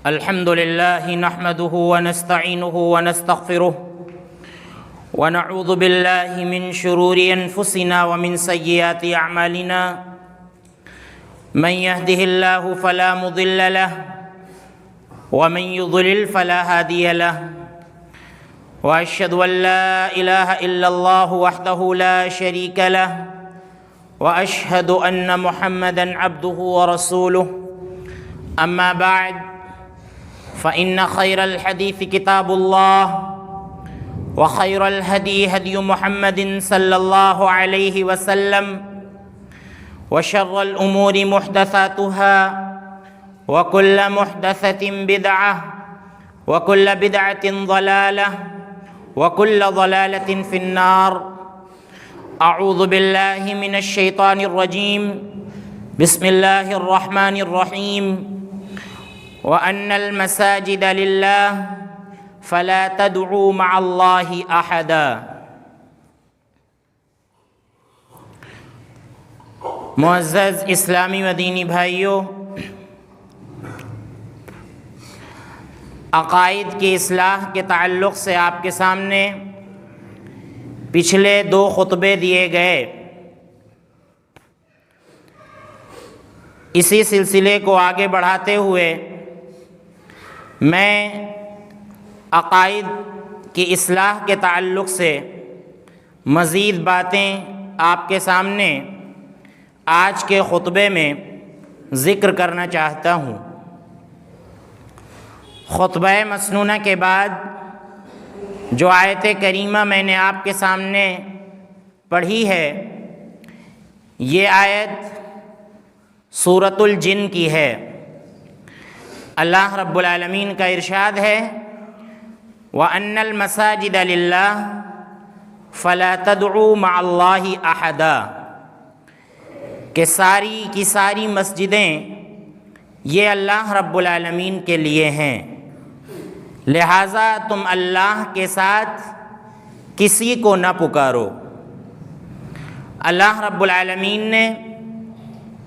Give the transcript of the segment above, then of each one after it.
الحمد لله نحمده ونستعينه ونستغفره ونعوذ بالله من شرور أنفسنا ومن سيئات أعمالنا من يهده الله فلا مضل له ومن يضلل فلا هادي له وأشهد أن لا إله إلا الله وحده لا شريك له وأشهد أن محمدًا عبده ورسوله أما بعد فإن خير الحديث كتاب الله وخير الهدي هدي محمد صلى الله عليه وسلم وشر الأمور محدثاتها وكل محدثة بدعة وكل بدعة ضلالة وكل ضلالة في النار. أعوذ بالله من الشيطان الرجيم. بسم الله الرحمن الرحيم. وأن المساجد لله فلا تدعوا مع الله أحدا. معزز اسلامی و دینی بھائیوں، عقائد کی اصلاح کے تعلق سے آپ کے سامنے پچھلے 2 خطبے دیے گئے. اسی سلسلے کو آگے بڑھاتے ہوئے میں عقائد کی اصلاح کے تعلق سے مزید باتیں آپ کے سامنے آج کے خطبے میں ذکر کرنا چاہتا ہوں. خطبہ مسنونہ کے بعد جو آیت کریمہ میں نے آپ کے سامنے پڑھی ہے، یہ آیت سورۃ الجن کی ہے. اللہ رب العالمین کا ارشاد ہے وَأَنَّ الْمَسَاجِدَ لِلَّهِ فَلَا تَدْعُوا مَعَ اللَّهِ أَحَدًا، کہ ساری کی ساری مسجدیں یہ اللہ رب العالمین کے لیے ہیں، لہٰذا تم اللہ کے ساتھ کسی کو نہ پکارو. اللہ رب العالمین نے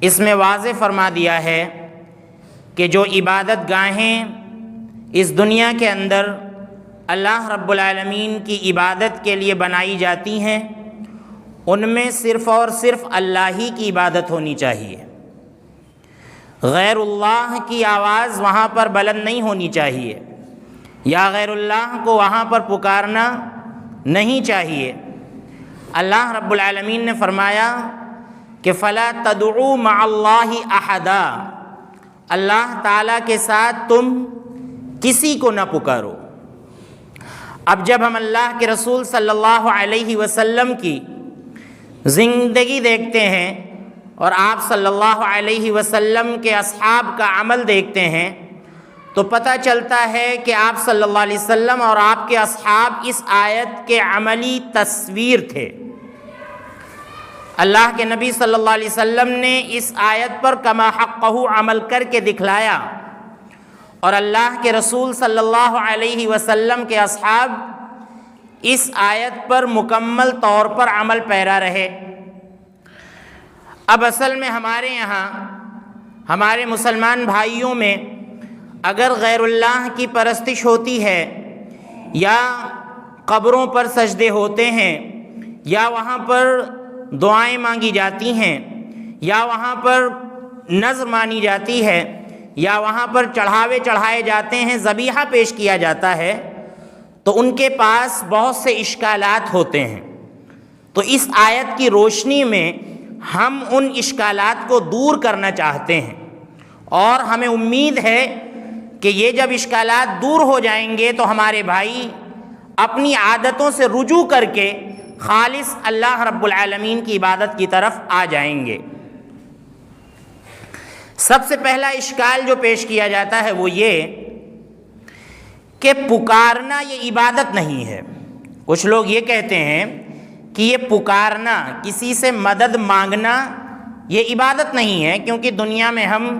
اس میں واضح فرما دیا ہے کہ جو عبادت گاہیں اس دنیا کے اندر اللہ رب العالمین کی عبادت کے لیے بنائی جاتی ہیں، ان میں صرف اور صرف اللہ ہی کی عبادت ہونی چاہیے. غیر اللہ کی آواز وہاں پر بلند نہیں ہونی چاہیے، یا غیر اللہ کو وہاں پر پکارنا نہیں چاہیے. اللہ رب العالمین نے فرمایا کہ فَلَا تَدْعُوا مَعَ اللَّهِ أَحَدًا، اللہ تعالیٰ کے ساتھ تم کسی کو نہ پکارو. اب جب ہم اللہ کے رسول صلی اللہ علیہ وسلم کی زندگی دیکھتے ہیں اور آپ صلی اللہ علیہ وسلم کے اصحاب کا عمل دیکھتے ہیں تو پتہ چلتا ہے کہ آپ صلی اللہ علیہ وسلم اور آپ کے اصحاب اس آیت کے عملی تصویر تھے. اللہ کے نبی صلی اللہ علیہ وسلم نے اس آیت پر کما حقہ عمل کر کے دکھلایا، اور اللہ کے رسول صلی اللہ علیہ وسلم کے اصحاب اس آیت پر مکمل طور پر عمل پیرا رہے. اب اصل میں ہمارے یہاں ہمارے مسلمان بھائیوں میں اگر غیر اللہ کی پرستش ہوتی ہے، یا قبروں پر سجدے ہوتے ہیں، یا وہاں پر دعائیں مانگی جاتی ہیں، یا وہاں پر نذر مانی جاتی ہے، یا وہاں پر چڑھاوے چڑھائے جاتے ہیں، ذبیحہ پیش کیا جاتا ہے، تو ان کے پاس بہت سے اشکالات ہوتے ہیں. تو اس آیت کی روشنی میں ہم ان اشکالات کو دور کرنا چاہتے ہیں، اور ہمیں امید ہے کہ یہ جب اشکالات دور ہو جائیں گے تو ہمارے بھائی اپنی عادتوں سے رجوع کر کے خالص اللہ رب العالمین کی عبادت کی طرف آ جائیں گے. سب سے پہلا اشکال جو پیش کیا جاتا ہے وہ یہ کہ پکارنا یہ عبادت نہیں ہے. کچھ لوگ یہ کہتے ہیں کہ یہ پکارنا، کسی سے مدد مانگنا، یہ عبادت نہیں ہے، کیونکہ دنیا میں ہم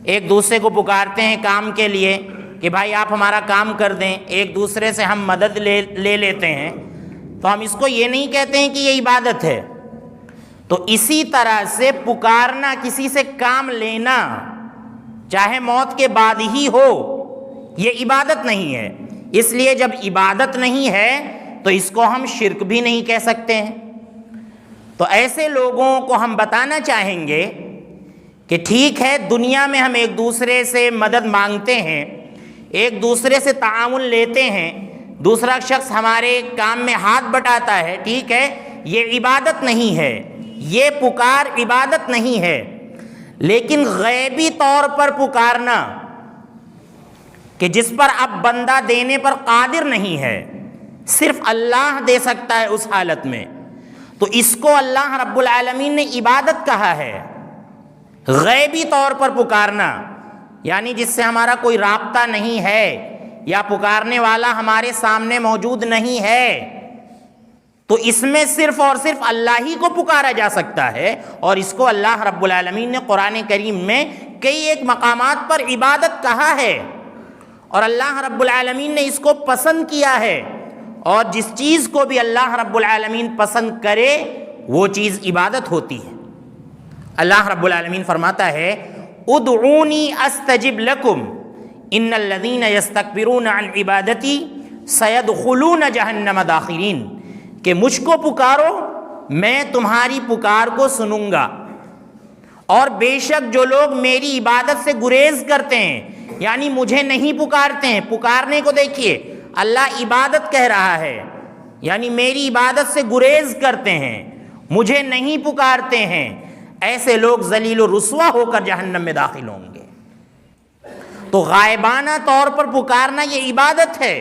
ایک دوسرے کو پکارتے ہیں کام کے لیے کہ بھائی آپ ہمارا کام کر دیں، ایک دوسرے سے ہم مدد لے لیتے ہیں، تو ہم اس کو یہ نہیں کہتے ہیں کہ یہ عبادت ہے. تو اسی طرح سے پکارنا، کسی سے کام لینا، چاہے موت کے بعد ہی ہو، یہ عبادت نہیں ہے۔ اس لیے جب عبادت نہیں ہے تو اس کو ہم شرک بھی نہیں کہہ سکتے ہیں۔ تو ایسے لوگوں کو ہم بتانا چاہیں گے کہ ٹھیک ہے، دنیا میں ہم ایک دوسرے سے مدد مانگتے ہیں، ایک دوسرے سے تعاون لیتے ہیں، دوسرا شخص ہمارے کام میں ہاتھ بٹاتا ہے، ٹھیک ہے، یہ عبادت نہیں ہے، یہ پکار عبادت نہیں ہے۔ لیکن غیبی طور پر پکارنا کہ جس پر اب بندہ دینے پر قادر نہیں ہے، صرف اللہ دے سکتا ہے اس حالت میں، تو اس کو اللہ رب العالمین نے عبادت کہا ہے۔ غیبی طور پر پکارنا یعنی جس سے ہمارا کوئی رابطہ نہیں ہے یا پکارنے والا ہمارے سامنے موجود نہیں ہے، تو اس میں صرف اور صرف اللہ ہی کو پکارا جا سکتا ہے، اور اس کو اللہ رب العالمین نے قرآن کریم میں کئی ایک مقامات پر عبادت کہا ہے، اور اللہ رب العالمین نے اس کو پسند کیا ہے، اور جس چیز کو بھی اللہ رب العالمین پسند کرے وہ چیز عبادت ہوتی ہے۔ اللہ رب العالمین فرماتا ہے ادعونی استجب لکم ان الذین یستکبرون عن عبادتی سیدخلون جہنم داخرین، کہ مجھ کو پکارو میں تمہاری پکار کو سنوں گا، اور بے شک جو لوگ میری عبادت سے گریز کرتے ہیں یعنی مجھے نہیں پکارتے ہیں، پکارنے کو دیکھیے اللہ عبادت کہہ رہا ہے، یعنی میری عبادت سے گریز کرتے ہیں، مجھے نہیں پکارتے ہیں، ایسے لوگ ذلیل و رسوا ہو کر جہنم میں داخل ہوں گے۔ تو غائبانہ طور پر پکارنا یہ عبادت ہے،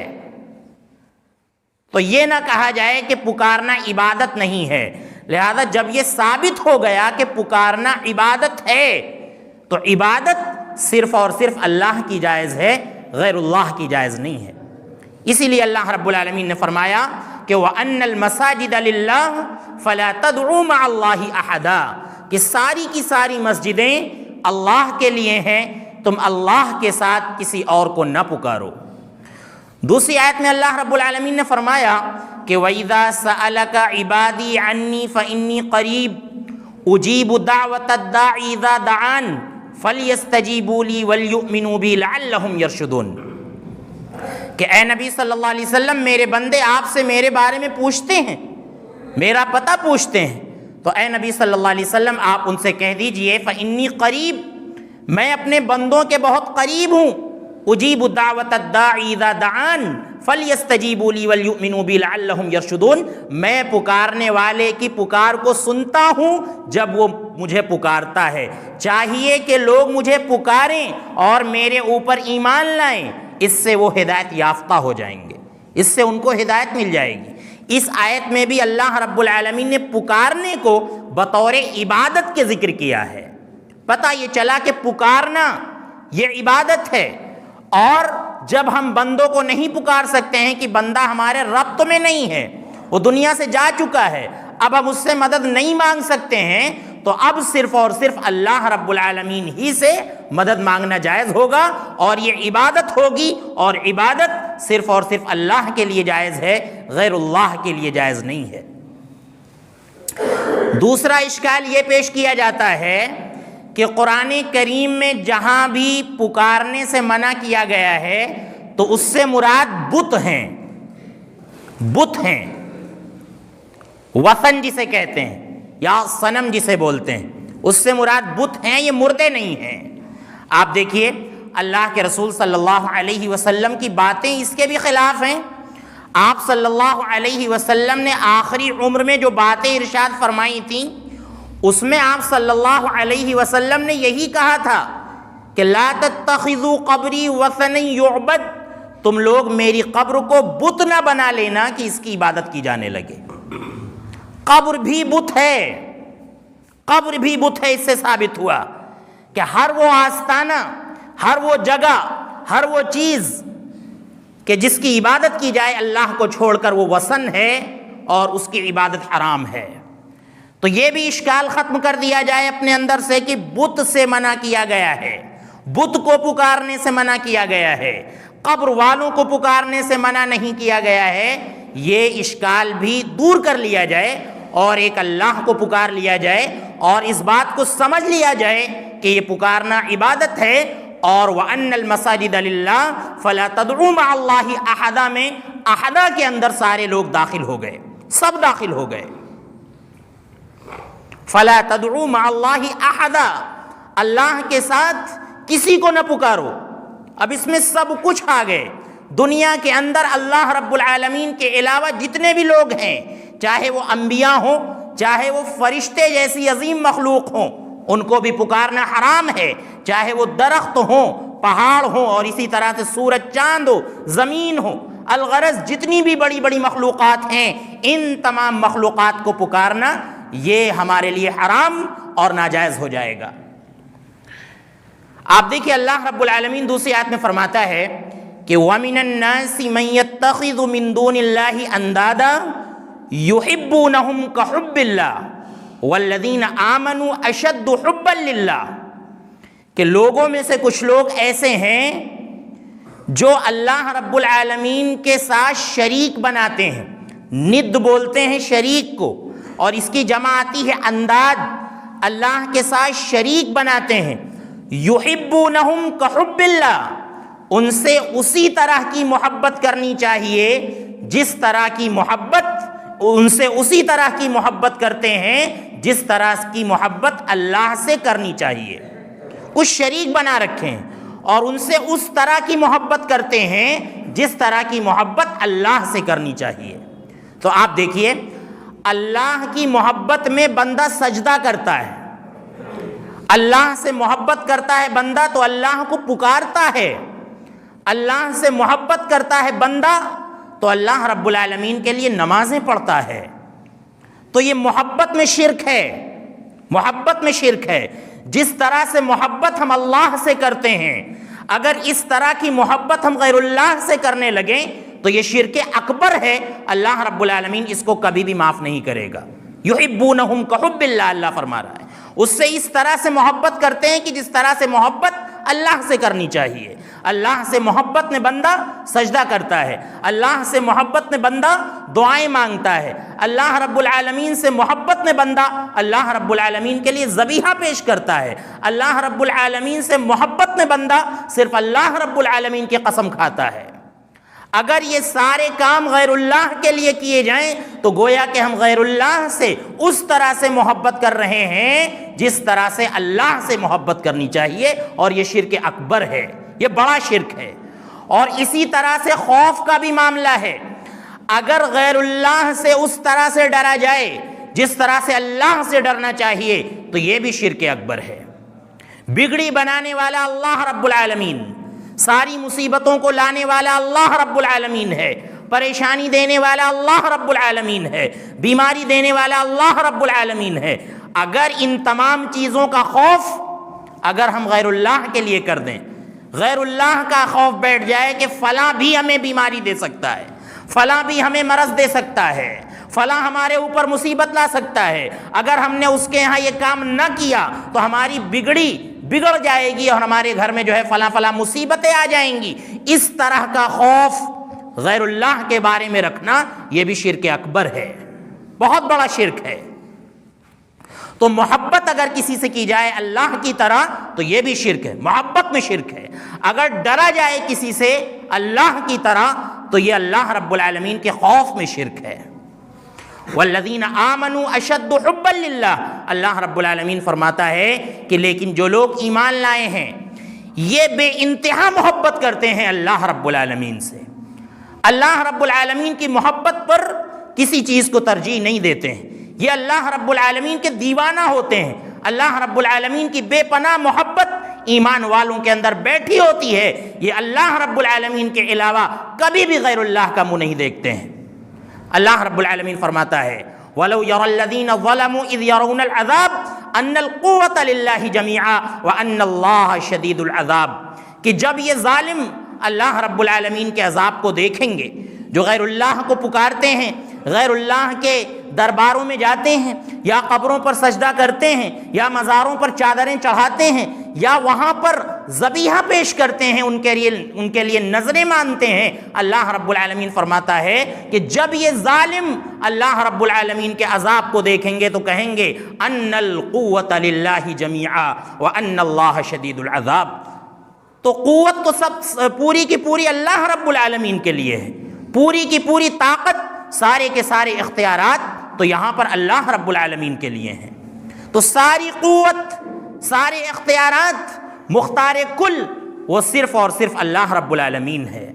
تو یہ نہ کہا جائے کہ پکارنا عبادت نہیں ہے۔ لہذا جب یہ ثابت ہو گیا کہ پکارنا عبادت ہے تو عبادت صرف اور صرف اللہ کی جائز ہے، غیر اللہ کی جائز نہیں ہے۔ اسی لیے اللہ رب العالمین نے فرمایا کہ وَأَنَّ الْمَسَاجِدَ لِلَّهِ فَلَا تَدْعُوا مَعَ اللَّهِ أَحَدًا، کہ ساری کی ساری مسجدیں اللہ کے لیے ہیں، تم اللہ کے ساتھ کسی اور کو نہ پکارو۔ دوسری آیت میں اللہ رب العالمین نے فرمایا کہ وَإِذَا سَأَلَكَ عِبَادِي عَنِّي فَإِنِّي قَرِيبٌ أُجِيبُ دَعْوَةَ الدَّاعِ إِذَا دَعَانِ فَلْيَسْتَجِيبُوا لِي وَلْيُؤْمِنُوا بِي لَعَلَّهُمْ يَرْشُدُونَ، کہ اے نبی صلی اللہ علیہ وسلم میرے بندے آپ سے میرے بارے میں پوچھتے ہیں، میرا پتہ پوچھتے ہیں، تو اے نبی صلی اللہ علیہ وسلم آپ ان سے کہہ دیجئے فَإِنِّي قَرِيب، میں اپنے بندوں کے بہت قریب ہوں، اجیب دعوت الداعی اذا دعان فلیستجیبوا لی ولیؤمنوا بی لعلہم یرشدون، میں پکارنے والے کی پکار کو سنتا ہوں جب وہ مجھے پکارتا ہے، چاہیے کہ لوگ مجھے پکاریں اور میرے اوپر ایمان لائیں، اس سے وہ ہدایت یافتہ ہو جائیں گے، اس سے ان کو ہدایت مل جائے گی۔ اس آیت میں بھی اللہ رب العالمین نے پکارنے کو بطور عبادت کے ذکر کیا ہے۔ پتہ یہ چلا کہ پکارنا یہ عبادت ہے، اور جب ہم بندوں کو نہیں پکار سکتے ہیں کہ بندہ ہمارے ربط میں نہیں ہے، وہ دنیا سے جا چکا ہے، اب ہم اس سے مدد نہیں مانگ سکتے ہیں، تو اب صرف اور صرف اللہ رب العالمین ہی سے مدد مانگنا جائز ہوگا، اور یہ عبادت ہوگی، اور عبادت صرف اور صرف اللہ کے لیے جائز ہے، غیر اللہ کے لیے جائز نہیں ہے۔ دوسرا اشکال یہ پیش کیا جاتا ہے کہ قرآن کریم میں جہاں بھی پکارنے سے منع کیا گیا ہے تو اس سے مراد بت ہیں، بت ہیں، وثن جسے کہتے ہیں یا صنم جسے بولتے ہیں، اس سے مراد بت ہیں، یہ مردے نہیں ہیں۔ آپ دیکھیے اللہ کے رسول صلی اللہ علیہ وسلم کی باتیں اس کے بھی خلاف ہیں۔ آپ صلی اللہ علیہ وسلم نے آخری عمر میں جو باتیں ارشاد فرمائی تھیں اس میں آپ صلی اللہ علیہ وسلم نے یہی کہا تھا کہ لا تتخذوا قبری وثنا یعبد، تم لوگ میری قبر کو بت نہ بنا لینا کہ اس کی عبادت کی جانے لگے۔ قبر بھی بت ہے، قبر بھی بت ہے۔ اس سے ثابت ہوا کہ ہر وہ آستانہ، ہر وہ جگہ، ہر وہ چیز کہ جس کی عبادت کی جائے اللہ کو چھوڑ کر وہ وثن ہے اور اس کی عبادت حرام ہے۔ تو یہ بھی اشکال ختم کر دیا جائے اپنے اندر سے کہ بت سے منع کیا گیا ہے، بت کو پکارنے سے منع کیا گیا ہے، قبر والوں کو پکارنے سے منع نہیں کیا گیا ہے، یہ اشکال بھی دور کر لیا جائے اور ایک اللہ کو پکار لیا جائے اور اس بات کو سمجھ لیا جائے کہ یہ پکارنا عبادت ہے، اور وَأَنَّ الْمَسَاجِدَ لِلَّهِ فَلَا تَدْعُوا مَعَ اللَّهِ أَحَدًا میں احدا کے اندر سارے لوگ داخل ہو گئے، سب داخل ہو گئے۔ فَلَا تَدْعُوا مَعَ اللَّهِ أَحَدًا، اللہ کے ساتھ کسی کو نہ پکارو۔ اب اس میں سب کچھ آ گئے۔ دنیا کے اندر اللہ رب العالمین کے علاوہ جتنے بھی لوگ ہیں، چاہے وہ انبیاء ہوں، چاہے وہ فرشتے جیسی عظیم مخلوق ہوں، ان کو بھی پکارنا حرام ہے، چاہے وہ درخت ہوں، پہاڑ ہوں، اور اسی طرح سے سورج، چاند ہو، زمین ہو، الغرض جتنی بھی بڑی بڑی مخلوقات ہیں، ان تمام مخلوقات کو پکارنا یہ ہمارے لیے حرام اور ناجائز ہو جائے گا۔ آپ دیکھیں اللہ رب العالمین دوسری آیت میں فرماتا ہے کہ وَمِنَ النَّاسِ مَن يَتَّخِذُ مِن دُونِ اللَّهِ أَندَادًا يُحِبُّونَهُمْ كَحُبِّ اللَّهِ وَالَّذِينَ آمَنُوا أَشَدُّ حُبًّا لِلَّهِ، کہ لوگوں میں سے کچھ لوگ ایسے ہیں جو اللہ رب العالمین کے ساتھ شریک بناتے ہیں، ند بولتے ہیں شریک کو، اور اس کی جمع آتی ہے انداد، اللہ کے ساتھ شریک بناتے ہیں۔ یحبونہم کحب اللہ، ان سے اسی طرح کی محبت کرنی چاہیے جس طرح کی محبت، ان سے اسی طرح کی محبت کرتے ہیں جس طرح کی محبت اللہ سے کرنی چاہیے۔ کچھ شریک بنا رکھے ہیں اور ان سے اس طرح کی محبت کرتے ہیں جس طرح کی محبت اللہ سے کرنی چاہیے۔ تو آپ دیکھیے اللہ کی محبت میں بندہ سجدہ کرتا ہے، اللہ سے محبت کرتا ہے بندہ تو اللہ کو پکارتا ہے، اللہ سے محبت کرتا ہے بندہ تو اللہ رب العالمین کے لیے نمازیں پڑھتا ہے۔ تو یہ محبت میں شرک ہے، محبت میں شرک ہے۔ جس طرح سے محبت ہم اللہ سے کرتے ہیں، اگر اس طرح کی محبت ہم غیر اللہ سے کرنے لگیں تو یہ شرک اکبر ہے، اللہ رب العالمین اس کو کبھی بھی معاف نہیں کرے گا۔ یحبونہم کحب اللہ، اللہ فرما رہا ہے اس سے اس طرح سے محبت کرتے ہیں کہ جس طرح سے محبت اللہ سے کرنی چاہیے۔ اللہ سے محبت میں بندہ سجدہ کرتا ہے، اللہ سے محبت میں بندہ دعائیں مانگتا ہے، اللہ رب العالمین سے محبت میں بندہ اللہ رب العالمین کے لیے ذبیحہ پیش کرتا ہے، اللہ رب العالمین سے محبت میں بندہ صرف اللہ رب العالمین کی قسم کھاتا ہے۔ اگر یہ سارے کام غیر اللہ کے لیے کیے جائیں تو گویا کہ ہم غیر اللہ سے اس طرح سے محبت کر رہے ہیں جس طرح سے اللہ سے محبت کرنی چاہیے، اور یہ شرک اکبر ہے، یہ بڑا شرک ہے۔ اور اسی طرح سے خوف کا بھی معاملہ ہے، اگر غیر اللہ سے اس طرح سے ڈرا جائے جس طرح سے اللہ سے ڈرنا چاہیے تو یہ بھی شرک اکبر ہے۔ بگڑی بنانے والا اللہ رب العالمین، ساری مصیبتوں کو لانے والا اللہ رب العالمین ہے، پریشانی دینے والا اللہ رب العالمین ہے، بیماری دینے والا اللہ رب العالمین ہے۔ اگر ان تمام چیزوں کا خوف اگر ہم غیر اللہ کے لیے کر دیں، غیر اللہ کا خوف بیٹھ جائے کہ فلاں بھی ہمیں بیماری دے سکتا ہے، فلاں بھی ہمیں مرض دے سکتا ہے، فلاں ہمارے اوپر مصیبت لا سکتا ہے، اگر ہم نے اس کے ہاں یہ کام نہ کیا تو ہماری بگڑ جائے گی اور ہمارے گھر میں جو ہے فلاں مصیبتیں آ جائیں گی، اس طرح کا خوف غیر اللہ کے بارے میں رکھنا یہ بھی شرک اکبر ہے، بہت بڑا شرک ہے۔ تو محبت اگر کسی سے کی جائے اللہ کی طرح تو یہ بھی شرک ہے، محبت میں شرک ہے۔ اگر ڈرا جائے کسی سے اللہ کی طرح تو یہ اللہ رب العالمین کے خوف میں شرک ہے۔ والذین آمنوا اشد حبا للہ، اللہ رب العالمین فرماتا ہے کہ لیکن جو لوگ ایمان لائے ہیں یہ بے انتہا محبت کرتے ہیں اللہ رب العالمین سے، اللہ رب العالمین کی محبت پر کسی چیز کو ترجیح نہیں دیتے ہیں، یہ اللہ رب العالمین کے دیوانہ ہوتے ہیں۔ اللہ رب العالمین کی بے پناہ محبت ایمان والوں کے اندر بیٹھی ہوتی ہے، یہ اللہ رب العالمین کے علاوہ کبھی بھی غیر اللہ کا منہ نہیں دیکھتے ہیں۔ اللہ رب العالمین فرماتا ہے وَلَوْ يَرَى الَّذِينَ ظَلَمُوا إِذْ يَرَوْنَ الْعَذَابَ أَنَّ الْقُوَّةَ لِلَّهِ جَمِيعًا وَأَنَّ اللَّهَ شَدِيدُ الْعَذَابِ، کہ جب یہ ظالم اللہ رب العالمین کے عذاب کو دیکھیں گے، جو غیر اللہ کو پکارتے ہیں، غیر اللہ کے درباروں میں جاتے ہیں، یا قبروں پر سجدہ کرتے ہیں، یا مزاروں پر چادریں چڑھاتے ہیں، یا وہاں پر ذبیحہ پیش کرتے ہیں، ان کے لیے نظریں مانتے ہیں، اللہ رب العالمین فرماتا ہے کہ جب یہ ظالم اللہ رب العالمین کے عذاب کو دیکھیں گے تو کہیں گے ان القوۃ للہ جمیعا وان اللہ شدید العذاب، تو قوت تو سب پوری کی پوری اللہ رب العالمین کے لیے ہے، پوری کی پوری طاقت، سارے کے سارے اختیارات تو یہاں پر اللہ رب العالمین کے لیے ہیں۔ تو ساری قوت، سارے اختیارات، مختار کل وہ صرف اور صرف اللہ رب العالمین ہے۔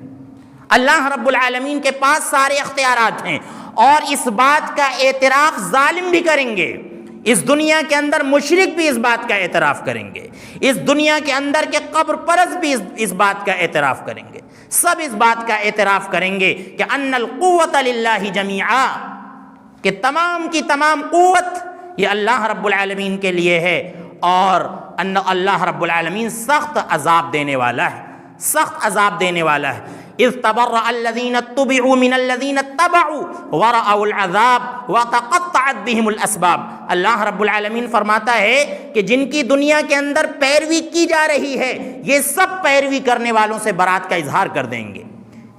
اللہ رب العالمین کے پاس سارے اختیارات ہیں، اور اس بات کا اعتراف ظالم بھی کریں گے، اس دنیا کے اندر مشرک بھی اس بات کا اعتراف کریں گے، اس دنیا کے اندر کے قبر پرست بھی اس بات کا اعتراف کریں گے، سب اس بات کا اعتراف کریں گے کہ ان القوت للہ جمیعا، کہ تمام کی تمام قوت یہ اللہ رب العالمین کے لیے ہے، اور ان اللہ رب العالمین سخت عذاب دینے والا ہے، سخت عذاب دینے والا ہے۔ اذ تبرأ الذین اتبعوا من الذین اتبعوا ورأوا العذاب وتقطعت بهم الاسباب۔ اللہ رب العالمین فرماتا ہے کہ جن کی دنیا کے اندر پیروی کی جا رہی ہے، یہ سب پیروی کرنے والوں سے برات کا اظہار کر دیں گے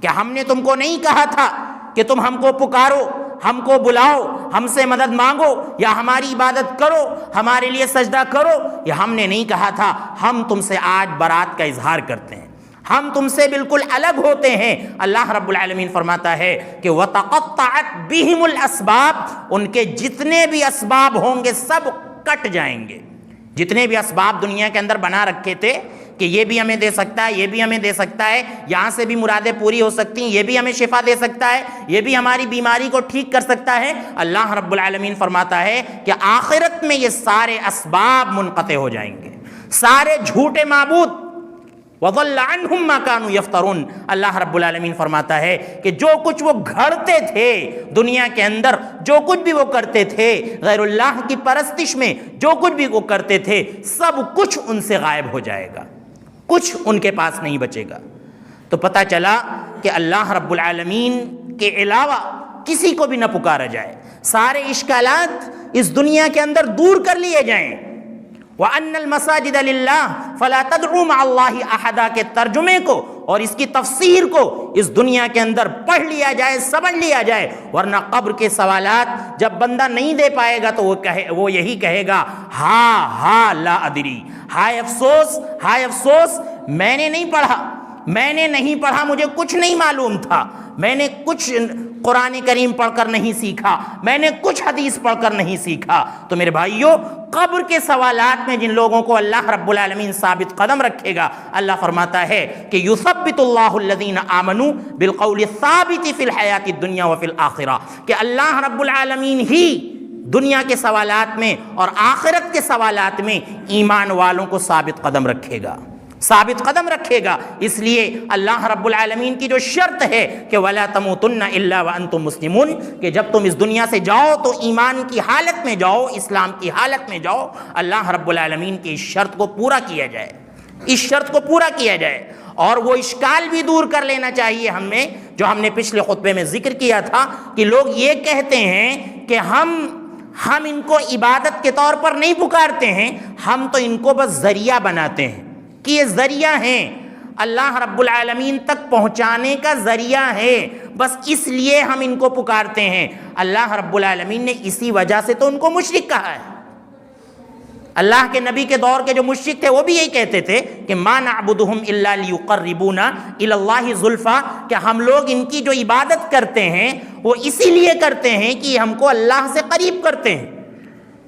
کہ ہم نے تم کو نہیں کہا تھا کہ تم ہم کو پکارو، ہم کو بلاؤ، ہم سے مدد مانگو، یا ہماری عبادت کرو، ہمارے لیے سجدہ کرو، یہ ہم نے نہیں کہا تھا، ہم تم سے آج برات کا اظہار کرتے ہیں، ہم تم سے بالکل الگ ہوتے ہیں۔ اللہ رب العالمین فرماتا ہے کہ وَتَقَطَّعَتْ بِهِمُ الْأَسْبَابِ، ان کے جتنے بھی اسباب ہوں گے سب کٹ جائیں گے، جتنے بھی اسباب دنیا کے اندر بنا رکھے تھے کہ یہ بھی ہمیں دے سکتا ہے، یہ بھی ہمیں دے سکتا ہے، یہاں سے بھی مرادیں پوری ہو سکتی ہیں، یہ بھی ہمیں شفا دے سکتا ہے، یہ بھی ہماری بیماری کو ٹھیک کر سکتا ہے، اللہ رب العالمین فرماتا ہے کہ آخرت میں یہ سارے اسباب منقطع ہو جائیں گے، سارے جھوٹے معبود وَضَلَّ عَنْهُمْ مَا كَانُوا يَفْتَرُونَ۔ اللہ رب العالمین فرماتا ہے کہ جو کچھ وہ گھڑتے تھے دنیا کے اندر، جو کچھ بھی وہ کرتے تھے غیر اللہ کی پرستش میں، جو کچھ بھی وہ کرتے تھے سب کچھ ان سے غائب ہو جائے گا، کچھ ان کے پاس نہیں بچے گا۔ تو پتہ چلا کہ اللہ رب العالمین کے علاوہ کسی کو بھی نہ پکارا جائے، سارے اشکالات اس دنیا کے اندر دور کر لیے جائیں۔ وَأَنَّ الْمَسَاجِدَ لِلَّهِ فَلَا تَدْعُوا مَعَ اللَّهِ أَحَدًا کے ترجمے کو اور اس کی تفسیر کو اس دنیا کے اندر پڑھ لیا جائے، سمجھ لیا جائے، ورنہ قبر کے سوالات جب بندہ نہیں دے پائے گا تو وہ یہی کہے گا ہا لا ادری، ہائے افسوس، ہائے افسوس، میں نے نہیں پڑھا، مجھے کچھ نہیں معلوم تھا، میں نے کچھ قرآن کریم پڑھ کر نہیں سیکھا، میں نے کچھ حدیث پڑھ کر نہیں سیکھا۔ تو میرے بھائیوں، قبر کے سوالات میں جن لوگوں کو اللہ رب العالمین ثابت قدم رکھے گا، اللہ فرماتا ہے کہ یثبت اللہ الذین آمنوا بالقول الثابت فی الحیات الدنیا وفی الآخرہ، کہ اللہ رب العالمین ہی دنیا کے سوالات میں اور آخرت کے سوالات میں ایمان والوں کو ثابت قدم رکھے گا، ثابت قدم رکھے گا۔ اس لیے اللہ رب العالمین کی جو شرط ہے کہ وَلَا تَمُوتُنَّ إِلَّا وَأَنْتُمْ مُسْلِمُونَ، کہ جب تم اس دنیا سے جاؤ تو ایمان کی حالت میں جاؤ، اسلام کی حالت میں جاؤ، اللہ رب العالمین کی اس شرط کو پورا کیا جائے، اس شرط کو پورا کیا جائے۔ اور وہ اشکال بھی دور کر لینا چاہیے ہمیں، جو ہم نے پچھلے خطبے میں ذکر کیا تھا کہ لوگ یہ کہتے ہیں کہ ہم ان کو عبادت کے طور پر نہیں پکارتے ہیں، ہم تو ان کو بس ذریعہ بناتے ہیں کہ یہ ذریعہ ہیں، اللہ رب العالمین تک پہنچانے کا ذریعہ ہے، بس اس لیے ہم ان کو پکارتے ہیں۔ اللہ رب العالمین نے اسی وجہ سے تو ان کو مشرک کہا ہے۔ اللہ کے نبی کے دور کے جو مشرک تھے وہ بھی یہی کہتے تھے کہ ما نعبدہم الا لیقربونا الی اللہ زلفا، کہ ہم لوگ ان کی جو عبادت کرتے ہیں وہ اسی لیے کرتے ہیں کہ یہ ہم کو اللہ سے قریب کرتے ہیں۔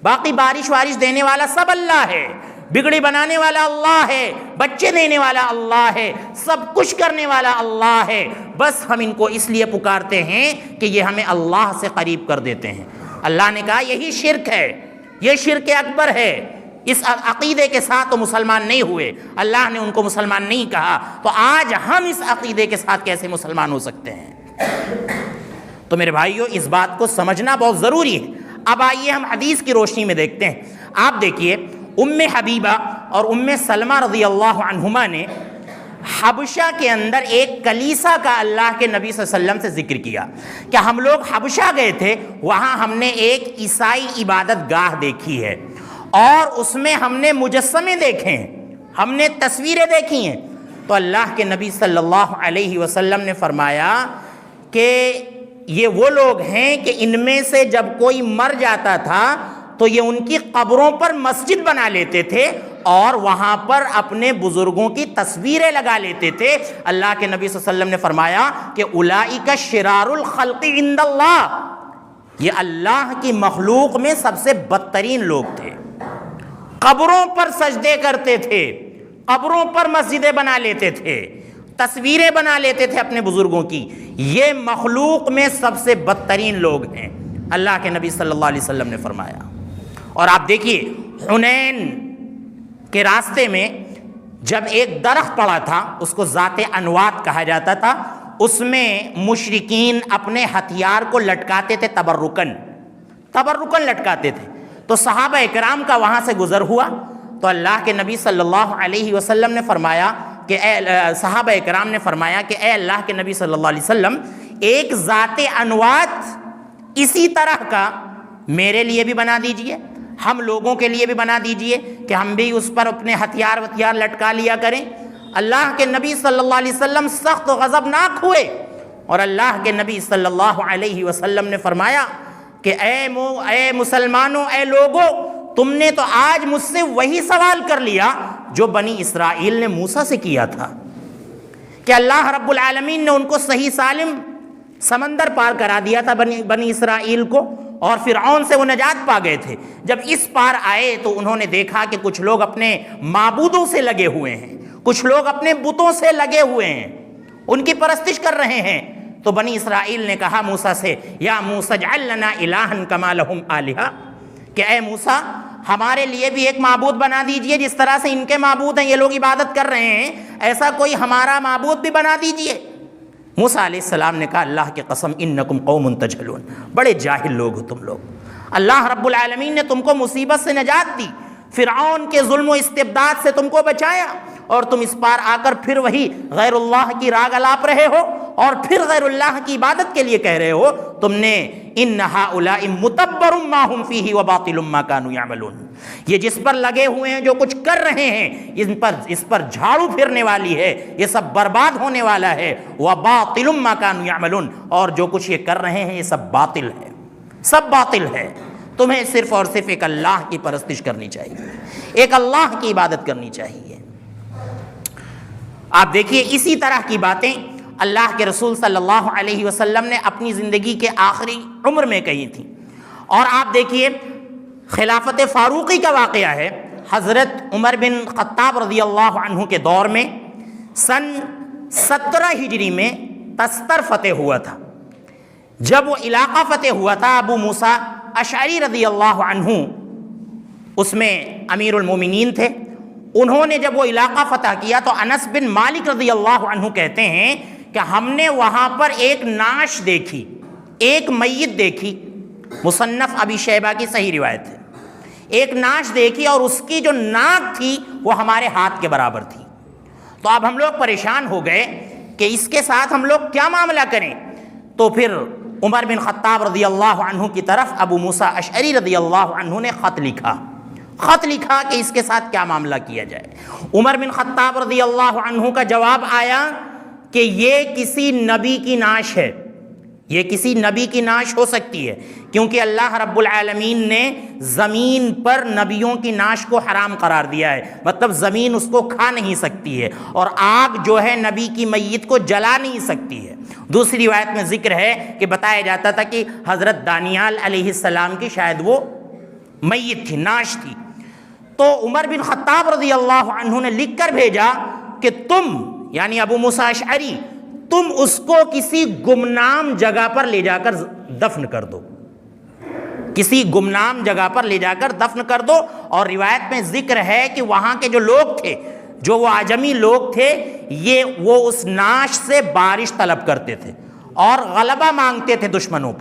باقی بارش وارش دینے والا سب اللہ ہے، بگڑی بنانے والا اللہ ہے، بچے دینے والا اللہ ہے، سب کچھ کرنے والا اللہ ہے، بس ہم ان کو اس لیے پکارتے ہیں کہ یہ ہمیں اللہ سے قریب کر دیتے ہیں۔ اللہ نے کہا یہی شرک ہے، یہ شرک اکبر ہے، اس عقیدے کے ساتھ تو مسلمان نہیں ہوئے، اللہ نے ان کو مسلمان نہیں کہا، تو آج ہم اس عقیدے کے ساتھ کیسے مسلمان ہو سکتے ہیں؟ تو میرے بھائیوں، اس بات کو سمجھنا بہت ضروری ہے۔ اب آئیے ہم حدیث کی روشنی میں دیکھتے ہیں۔ آپ دیکھیے، ام حبیبہ اور ام سلمہ رضی اللہ عنہما نے حبشہ کے اندر ایک کلیسا کا اللہ کے نبی صلی اللہ علیہ وسلم سے ذکر کیا کہ ہم لوگ حبشہ گئے تھے، وہاں ہم نے ایک عیسائی عبادت گاہ دیکھی ہے اور اس میں ہم نے مجسمے دیکھے ہیں، ہم نے تصویریں دیکھی ہیں۔ تو اللہ کے نبی صلی اللہ علیہ وسلم نے فرمایا کہ یہ وہ لوگ ہیں کہ ان میں سے جب کوئی مر جاتا تھا تو یہ ان کی قبروں پر مسجد بنا لیتے تھے اور وہاں پر اپنے بزرگوں کی تصویریں لگا لیتے تھے۔ اللہ کے نبی صلی اللہ علیہ وسلم نے فرمایا کہ اولئک شرار الخلق عند اللہ، یہ اللہ کی مخلوق میں سب سے بدترین لوگ تھے۔ قبروں پر سجدے کرتے تھے، قبروں پر مسجدیں بنا لیتے تھے، تصویریں بنا لیتے تھے اپنے بزرگوں کی، یہ مخلوق میں سب سے بدترین لوگ ہیں، اللہ کے نبی صلی اللہ علیہ وسلم نے فرمایا۔ اور آپ دیکھیے حنین کے راستے میں جب ایک درخت پڑا تھا، اس کو ذات انوات کہا جاتا تھا، اس میں مشرکین اپنے ہتھیار کو لٹکاتے تھے، تبرکن لٹکاتے تھے۔ تو صحابہ اکرام کا وہاں سے گزر ہوا تو اللہ کے نبی صلی اللہ علیہ وسلم نے فرمایا کہ صحابہ اکرام نے فرمایا کہ اے اللہ کے نبی صلی اللہ علیہ وسلم، ایک ذات انوات اسی طرح کا میرے لیے بھی بنا دیجئے، ہم لوگوں کے لیے بھی بنا دیجئے کہ ہم بھی اس پر اپنے ہتھیار لٹکا لیا کریں۔ اللہ کے نبی صلی اللہ علیہ وسلم سخت غضبناک ہوئے اور اللہ کے نبی صلی اللہ علیہ وسلم نے فرمایا کہ اے مسلمانوں، اے لوگوں، تم نے تو آج مجھ سے وہی سوال کر لیا جو بنی اسرائیل نے موسیٰ سے کیا تھا، کہ اللہ رب العالمین نے ان کو صحیح سالم سمندر پار کرا دیا تھا بنی اسرائیل کو، اور فرعون سے وہ نجات پا گئے تھے۔ جب اس پار آئے تو انہوں نے دیکھا کہ کچھ لوگ اپنے معبودوں سے لگے ہوئے ہیں، کچھ لوگ اپنے بتوں سے لگے ہوئے ہیں، ان کی پرستش کر رہے ہیں۔ تو بنی اسرائیل نے کہا موسیٰ سے، یا موسیٰ اجعل لنا الہا کما لہم آلہہ، کہ اے موسیٰ ہمارے لیے بھی ایک معبود بنا دیجئے، جس طرح سے ان کے معبود ہیں، یہ لوگ عبادت کر رہے ہیں، ایسا کوئی ہمارا معبود بھی بنا دیجئے۔ موسیٰ علیہ السلام نے کہا اللہ کی قسم انکم قوم تجہلون، بڑے جاہل لوگ ہو تم لوگ، اللہ رب العالمین نے تم کو مصیبت سے نجات دی، فرعون کے ظلم و استبداد سے تم کو بچایا، اور تم اس پار آ کر پھر وہی غیر اللہ کی راگ الاپ رہے ہو اور پھر غیر اللہ کی عبادت کے لیے کہہ رہے ہو۔ تم نے ان ہؤلاء متبر ما هم فیہ وباطل ما كانوا يعملون، یہ جس پر لگے ہوئے ہیں، جو کچھ کر رہے ہیں، اس پر جھاڑو پھرنے والی ہے، یہ سب برباد ہونے والا ہے، وباطل ما كانوا يعملون، اور جو کچھ یہ کر رہے ہیں یہ سب باطل ہے، سب باطل ہے۔ تمہیں صرف اور صرف ایک اللہ کی پرستش کرنی چاہیے، ایک اللہ کی عبادت کرنی چاہیے۔ آپ دیکھیے اسی طرح کی باتیں اللہ کے رسول صلی اللہ علیہ وسلم نے اپنی زندگی کے آخری عمر میں کہی تھیں۔ اور آپ دیکھیے خلافت فاروقی کا واقعہ ہے، حضرت عمر بن خطاب رضی اللہ عنہ کے دور میں سن 17 ہجری میں تستر فتح ہوا تھا۔ جب وہ علاقہ فتح ہوا تھا، ابو موسیٰ اشعری رضی اللہ عنہ اس میں امیر المومنین تھے، انہوں نے جب وہ علاقہ فتح کیا تو انس بن مالک رضی اللہ عنہ کہتے ہیں کہ ہم نے وہاں پر ایک نعش دیکھی، ایک میت دیکھی، مصنف ابی شیبہ کی صحیح روایت ہے، ایک نعش دیکھی اور اس کی جو ناک تھی وہ ہمارے ہاتھ کے برابر تھی۔ تو اب ہم لوگ پریشان ہو گئے کہ اس کے ساتھ ہم لوگ کیا معاملہ کریں۔ تو پھر عمر بن خطاب رضی اللہ عنہ کی طرف ابو موسیٰ اشعری رضی اللہ عنہ نے خط لکھا کہ اس کے ساتھ کیا معاملہ کیا جائے۔ عمر بن خطاب رضی اللہ عنہ کا جواب آیا کہ یہ کسی نبی کی نعش ہے، یہ کسی نبی کی نعش ہو سکتی ہے، کیونکہ اللہ رب العالمین نے زمین پر نبیوں کی نعش کو حرام قرار دیا ہے، مطلب زمین اس کو کھا نہیں سکتی ہے، اور آگ جو ہے نبی کی میت کو جلا نہیں سکتی ہے۔ دوسری روایت میں ذکر ہے کہ بتایا جاتا تھا کہ حضرت دانیال علیہ السلام کی شاید وہ میت تھی، نعش تھی۔ تو عمر بن خطاب رضی اللہ عنہ نے لکھ کر بھیجا کہ تم یعنی ابو موسیٰ اشعری تم اس کو کسی گمنام جگہ پر لے جا کر دفن کر دو، کسی گمنام جگہ پر لے جا کر دفن کر دو۔ اور روایت میں ذکر ہے کہ وہاں کے جو لوگ تھے، جو وہ عجمی لوگ تھے، وہ اس نعش سے بارش طلب کرتے تھے اور غلبہ مانگتے تھے دشمنوں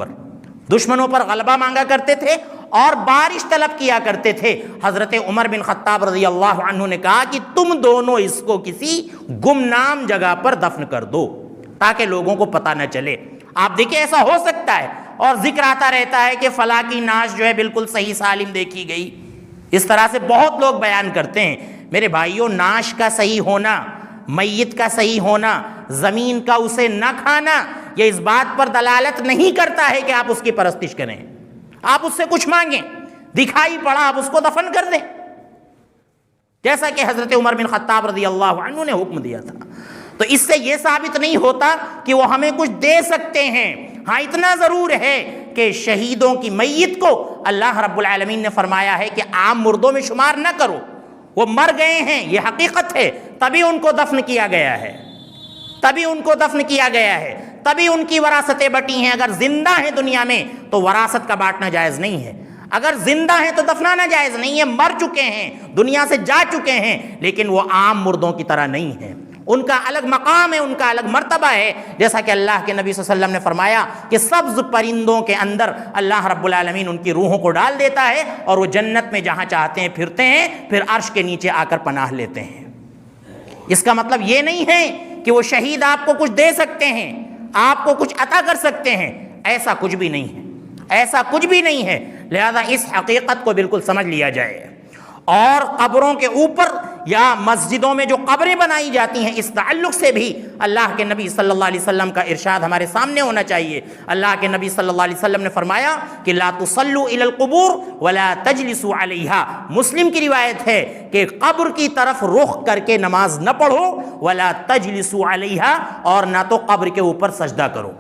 پر غلبہ مانگا کرتے تھے اور بارش طلب کیا کرتے تھے۔ حضرت عمر بن خطاب رضی اللہ عنہ نے کہا کہ تم دونوں اس کو کسی گمنام جگہ پر دفن کر دو تاکہ لوگوں کو پتہ نہ چلے۔ آپ دیکھیں ایسا ہو سکتا ہے، اور ذکر آتا رہتا ہے کہ فلاں کی نعش جو ہے بالکل صحیح سالم دیکھی گئی، اس طرح سے بہت لوگ بیان کرتے ہیں۔ میرے بھائیوں، نعش کا صحیح ہونا، میت کا صحیح ہونا، زمین کا اسے نہ کھانا، یہ اس بات پر دلالت نہیں کرتا ہے کہ آپ اس کی پرستش کریں، آپ اس سے کچھ مانگیں، دکھائی پڑا آپ اس کو دفن کر دیں۔ جیسا کہ حضرت عمر بن خطاب رضی اللہ عنہ نے حکم دیا تھا۔ تو اس سے یہ ثابت نہیں ہوتا کہ وہ ہمیں کچھ دے سکتے ہیں۔ ہاں اتنا ضرور ہے کہ شہیدوں کی میت کو اللہ رب العالمین نے فرمایا ہے کہ عام مردوں میں شمار نہ کرو، وہ مر گئے ہیں، یہ حقیقت ہے، تبھی ان کو دفن کیا گیا ہے، تبھی ان کو دفن کیا گیا ہے، تبھی ان کی وراثتیں بٹی ہیں۔ اگر زندہ ہیں دنیا میں تو وراثت کا بانٹنا جائز نہیں ہے، اگر زندہ ہیں تو دفنانا جائز نہیں ہے۔ مر چکے ہیں، دنیا سے جا چکے ہیں، لیکن وہ عام مردوں کی طرح نہیں ہیں، ان کا الگ مقام ہے، ان کا الگ مرتبہ ہے۔ جیسا کہ اللہ کے نبی صلی اللہ علیہ وسلم نے فرمایا کہ سبز پرندوں کے اندر اللہ رب العالمین ان کی روحوں کو ڈال دیتا ہے اور وہ جنت میں جہاں چاہتے ہیں پھرتے ہیں، پھر عرش کے نیچے آ کر پناہ لیتے ہیں۔ اس کا مطلب یہ نہیں ہے کہ وہ شہید آپ کو کچھ دے سکتے ہیں، آپ کو کچھ عطا کر سکتے ہیں، ایسا کچھ بھی نہیں ہے، ایسا کچھ بھی نہیں ہے۔ لہذا اس حقیقت کو بالکل سمجھ لیا جائے۔ اور قبروں کے اوپر یا مسجدوں میں جو قبریں بنائی جاتی ہیں، اس تعلق سے بھی اللہ کے نبی صلی اللہ علیہ وسلم کا ارشاد ہمارے سامنے ہونا چاہیے۔ اللہ کے نبی صلی اللہ علیہ وسلم نے فرمایا کہ لا تصلوا الی القبور ولا تجلسوا علیہا۔ مسلم کی روایت ہے کہ قبر کی طرف رخ کر کے نماز نہ پڑھو، ولا تجلسوا علیہا، اور نہ تو قبر کے اوپر سجدہ کرو۔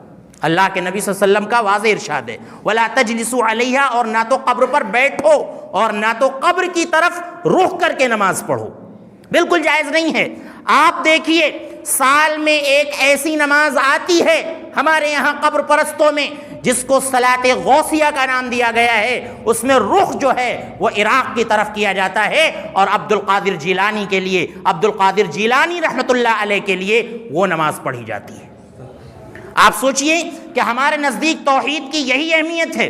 اللہ کے نبی صلی اللہ علیہ وسلم کا واضح ارشاد ہے، وَلَا تَجْلِسُوا عَلَيْهَا، اور نہ تو قبر پر بیٹھو اور نہ تو قبر کی طرف رخ کر کے نماز پڑھو، بالکل جائز نہیں ہے۔ آپ دیکھیے سال میں ایک ایسی نماز آتی ہے ہمارے یہاں قبر پرستوں میں جس کو صلاۃ غوثیہ کا نام دیا گیا ہے، اس میں رخ جو ہے وہ عراق کی طرف کیا جاتا ہے، اور عبد القادر جیلانی کے لیے، عبد القادر جیلانی رحمۃ اللہ علیہ کے لیے وہ نماز پڑھی جاتی ہے۔ آپ سوچئے کہ ہمارے نزدیک توحید کی یہی اہمیت ہے،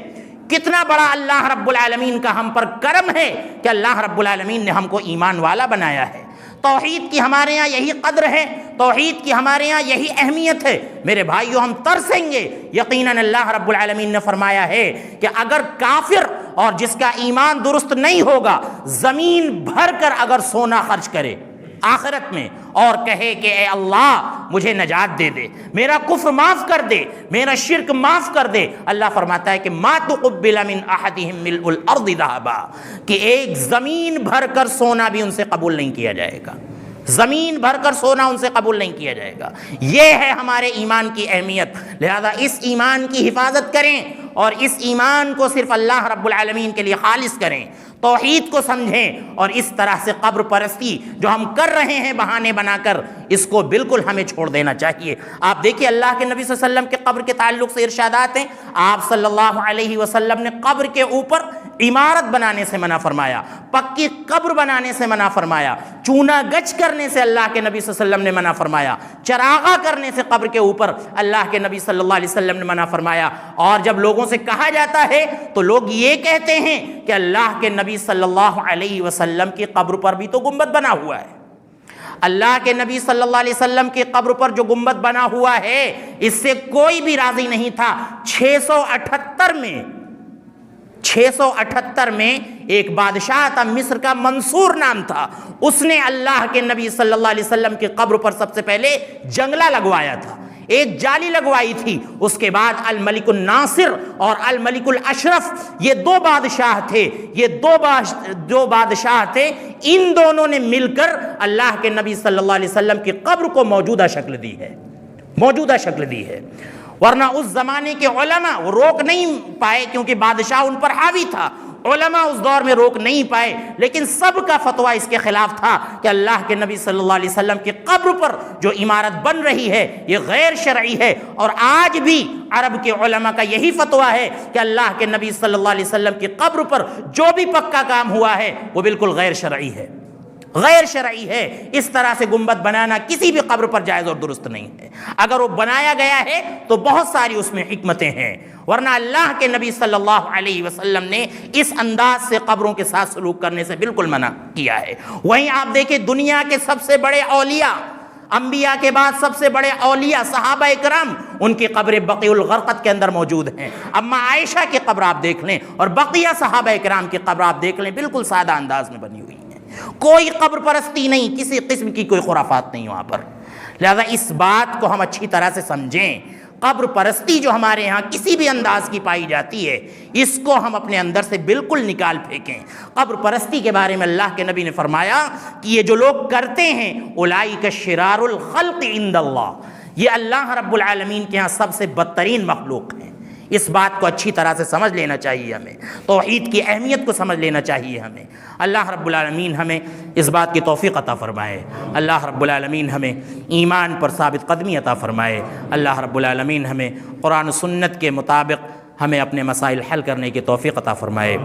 کتنا بڑا اللہ رب العالمین کا ہم پر کرم ہے کہ اللہ رب العالمین نے ہم کو ایمان والا بنایا ہے۔ توحید کی ہمارے یہاں یہی قدر ہے، توحید کی ہمارے یہاں یہی اہمیت ہے۔ میرے بھائیو ہم ترسیں گے، یقیناً اللہ رب العالمین نے فرمایا ہے کہ اگر کافر اور جس کا ایمان درست نہیں ہوگا زمین بھر کر اگر سونا خرچ کرے آخرت میں اور کہے کہ اے اللہ مجھے نجات دے دے، میرا کفر معاف کر دے، میرا شرک معاف کر دے، اللہ فرماتا ہے کہ ما تقبل من احدهم ملء الارض ذهبا، کہ ایک زمین بھر کر سونا بھی ان سے قبول نہیں کیا جائے گا، زمین بھر کر سونا ان سے قبول نہیں کیا جائے گا۔ یہ ہے ہمارے ایمان کی اہمیت۔ لہذا اس ایمان کی حفاظت کریں اور اس ایمان کو صرف اللہ رب العالمین کے لیے خالص کریں، توحید کو سمجھیں، اور اس طرح سے قبر پرستی جو ہم کر رہے ہیں بہانے بنا کر، اس کو بالکل ہمیں چھوڑ دینا چاہیے۔ آپ دیکھیے اللہ کے نبی صلی اللہ علیہ وسلم کے قبر کے تعلق سے ارشادات ہیں، آپ صلی اللہ علیہ وسلم نے قبر کے اوپر عمارت بنانے سے منع فرمایا، پکی قبر بنانے سے منع فرمایا، چونا گچ کرنے سے اللہ کے نبی صلی اللہ علیہ وسلم نے منع فرمایا، چراغا کرنے سے قبر کے اوپر اللہ کے نبی صلی اللہ علیہ وسلم نے منع فرمایا۔ اور جب لوگوں سے کہا جاتا ہے تو لوگ یہ کہتے ہیں کہ اللہ کے نبی صلی اللہ علیہ وسلم کی قبر پر بھی تو گنبد بنا ہوا ہے، اللہ کے نبی صلی اللہ علیہ وسلم کی قبر پر جو گنبد بنا ہوا ہے اس سے کوئی بھی راضی نہیں تھا۔ 678 میں ایک بادشاہ تھا، مصر کا منصور نام تھا، اس نے اللہ کے نبی صلی اللہ علیہ وسلم کی قبر پر سب سے پہلے جنگلہ لگوایا تھا، ایک جالی لگوائی تھی۔ اس کے بعد الملک الناصر اور الملک الاشرف، یہ دو بادشاہ تھے، یہ دو بادشاہ تھے، ان دونوں نے مل کر اللہ کے نبی صلی اللہ علیہ وسلم کی قبر کو موجودہ شکل دی ہے، موجودہ شکل دی ہے۔ ورنہ اس زمانے کے علماء وہ روک نہیں پائے، کیونکہ بادشاہ ان پر حاوی تھا، علماء اس دور میں روک نہیں پائے، لیکن سب کا فتویٰ اس کے خلاف تھا کہ اللہ کے نبی صلی اللہ علیہ وسلم کی قبر پر جو عمارت بن رہی ہے یہ غیر شرعی ہے۔ اور آج بھی عرب کے علماء کا یہی فتویٰ ہے کہ اللہ کے نبی صلی اللہ علیہ وسلم کی قبر پر جو بھی پکا کام ہوا ہے وہ بالکل غیر شرعی ہے، غیر شرعی ہے۔ اس طرح سے گنبد بنانا کسی بھی قبر پر جائز اور درست نہیں ہے۔ اگر وہ بنایا گیا ہے تو بہت ساری اس میں حکمتیں ہیں، ورنہ اللہ کے نبی صلی اللہ علیہ وسلم نے اس انداز سے قبروں کے ساتھ سلوک کرنے سے بالکل منع کیا ہے۔ وہیں آپ دیکھیں دنیا کے سب سے بڑے اولیاء، انبیاء کے بعد سب سے بڑے اولیاء صحابہ کرام، ان کی قبریں بقیع الغرقد کے اندر موجود ہیں۔ اما عائشہ کی قبر آپ دیکھ لیں اور بقیہ صحابہ کرام کی قبر آپ دیکھ لیں، بالکل سادہ انداز میں بنی ہوئی ہیں، کوئی قبر پرستی نہیں، کسی قسم کی کوئی خرافات نہیں وہاں پر۔ لہذا اس بات کو ہم اچھی طرح سے سمجھیں، قبر پرستی جو ہمارے یہاں کسی بھی انداز کی پائی جاتی ہے، اس کو ہم اپنے اندر سے بالکل نکال پھینکیں۔ قبر پرستی کے بارے میں اللہ کے نبی نے فرمایا کہ یہ جو لوگ کرتے ہیں اولئک شرار الخلق عند اللہ، یہ اللہ رب العالمین کے ہاں سب سے بدترین مخلوق ہیں۔ اس بات کو اچھی طرح سے سمجھ لینا چاہیے ہمیں، توحید کی اہمیت کو سمجھ لینا چاہیے ہمیں۔ اللہ رب العالمین ہمیں اس بات کی توفیق عطا فرمائے، اللہ رب العالمین ہمیں ایمان پر ثابت قدمی عطا فرمائے، اللہ رب العالمین ہمیں قرآن و سنت کے مطابق ہمیں اپنے مسائل حل کرنے کی توفیق عطا فرمائے۔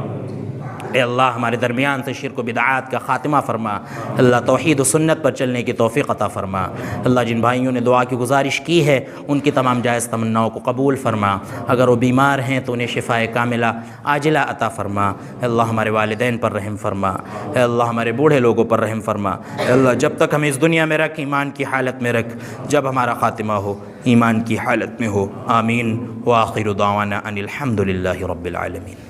اے اللہ ہمارے درمیان سے شرک و بدعات کا خاتمہ فرما، اللہ توحید و سنت پر چلنے کی توفیق عطا فرما۔ اللہ جن بھائیوں نے دعا کی گزارش کی ہے ان کی تمام جائز تمناؤں کو قبول فرما، اگر وہ بیمار ہیں تو انہیں شفائے کاملہ عاجلہ عطا فرما۔ اے اللہ ہمارے والدین پر رحم فرما، اے اللہ ہمارے بوڑھے لوگوں پر رحم فرما۔ اے اللہ جب تک ہمیں اس دنیا میں رکھ ایمان کی حالت میں رکھ، جب ہمارا خاتمہ ہو ایمان کی حالت میں ہو۔ آمین۔ وآخر دعوانا ان الحمد للہ رب العالمین۔